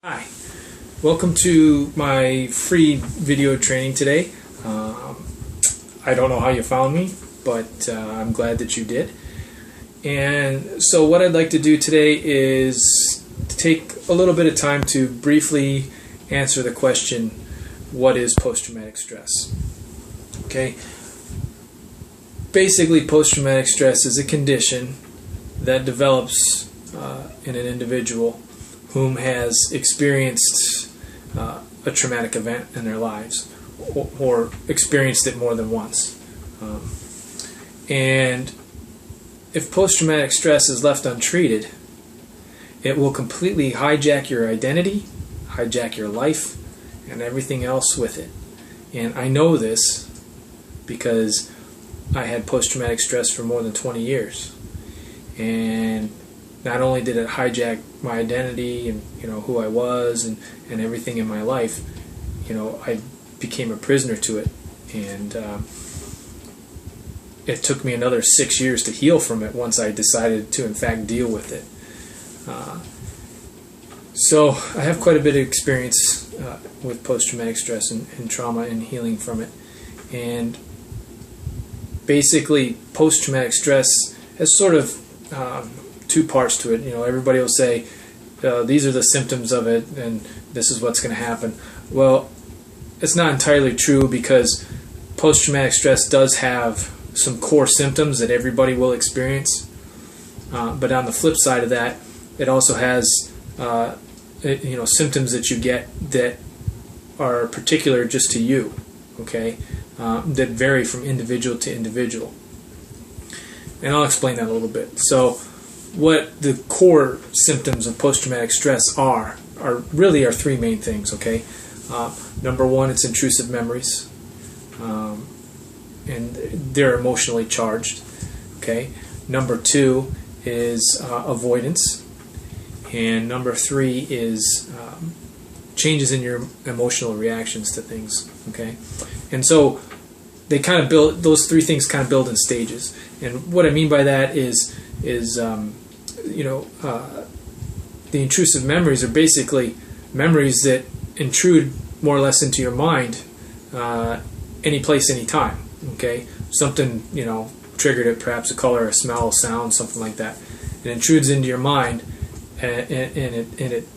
Hi, welcome to my free video training today. I don't know how you found me, but I'm glad that you did. And so what I'd like to do today is take a little bit of time to briefly answer the question, what is post-traumatic stress? Okay. Basically, post-traumatic stress is a condition that develops in an individual whom has experienced a traumatic event in their lives or experienced it more than once. And if post-traumatic stress is left untreated, it will completely hijack your identity, hijack your life, and everything else with it. And I know this because I had post-traumatic stress for more than 20 years. And not only did it hijack my identity and who I was and everything in my life, I became a prisoner to it, and it took me another 6 years to heal from it once I decided to in fact deal with it. So I have quite a bit of experience with post-traumatic stress and trauma and healing from it. And basically, post-traumatic stress has sort of two parts to it. Everybody will say these are the symptoms of it and this is what's going to happen. Well, it's not entirely true, because post-traumatic stress does have some core symptoms that everybody will experience, but on the flip side of that, it also has symptoms that you get that are particular just to you, okay, that vary from individual to individual, and I'll explain that a little bit. So what the core symptoms of post-traumatic stress are really three main things, okay? Number one, it's intrusive memories, and they're emotionally charged, okay? Number two is avoidance, and number three is changes in your emotional reactions to things, okay? And so they kind of build, those three things kind of build in stages. And what I mean by that is the intrusive memories are basically memories that intrude more or less into your mind any place, any time. Okay, something triggered it, perhaps a color, a smell, a sound, something like that. It intrudes into your mind, and it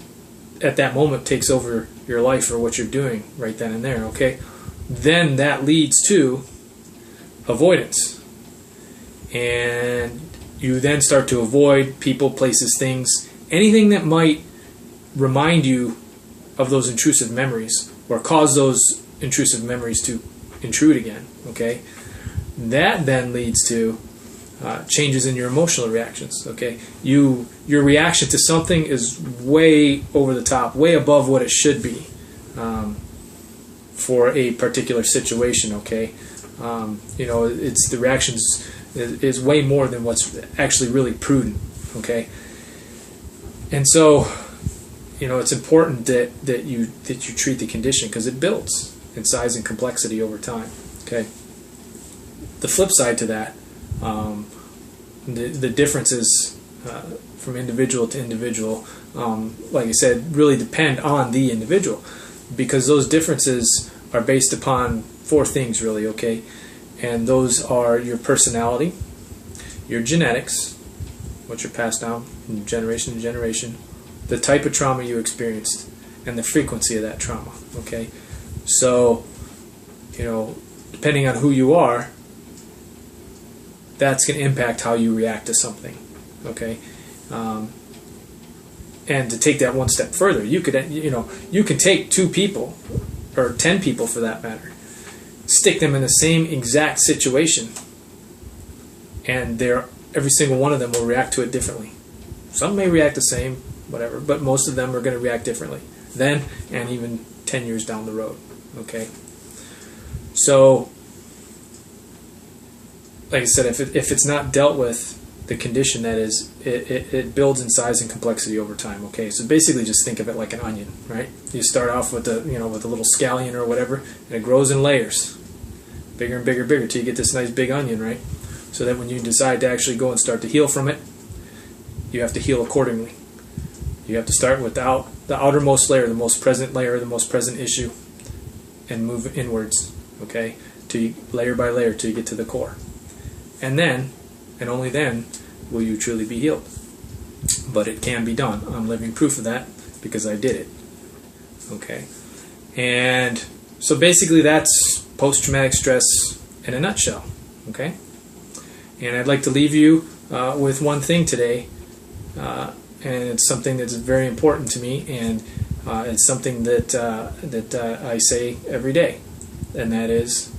at that moment takes over your life or what you're doing right then and there. Okay, then that leads to avoidance, and you then start to avoid people, places, things, anything that might remind you of those intrusive memories or cause those intrusive memories to intrude again. Okay, that then leads to changes in your emotional reactions. Okay, your reaction to something is way over the top, way above what it should be for a particular situation. Okay, it's the reactions is way more than what's actually really prudent. Okay, and so it's important that you treat the condition, because it builds in size and complexity over time. Okay, the flip side to that, the differences from individual to individual, like I said, really depend on the individual, because those differences are based upon four things really. Okay, and those are your personality, your genetics, which are passed down from generation to generation, the type of trauma you experienced, and the frequency of that trauma. Okay, so depending on who you are, that's going to impact how you react to something. Okay, and to take that one step further, you can take 2 people or 10 people for that matter, stick them in the same exact situation, and every single one of them will react to it differently. Some may react the same, whatever, but most of them are going to react differently then and even 10 years down the road. Okay, so like I said, if it's not dealt with, the condition, that is, it builds in size and complexity over time. Okay, so basically just think of it like an onion, right? You start off with with a little scallion or whatever, and it grows in layers, bigger and bigger, bigger, till you get this nice big onion, right? So that when you decide to actually go and start to heal from it, you have to heal accordingly. You have to start without the outermost layer, the most present layer, the most present issue, and move inwards, okay, to layer by layer till you get to the core. And then, and only then, will you truly be healed. But it can be done. I'm living proof of that because I did it. Okay, and so basically that's post-traumatic stress in a nutshell. Okay, and I'd like to leave you with one thing today, and it's something that's very important to me, and it's something that I say every day, and that is,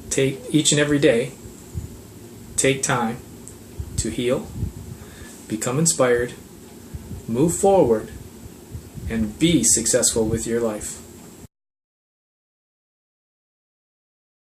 take each and every day, take time to heal, become inspired, move forward, and be successful with your life.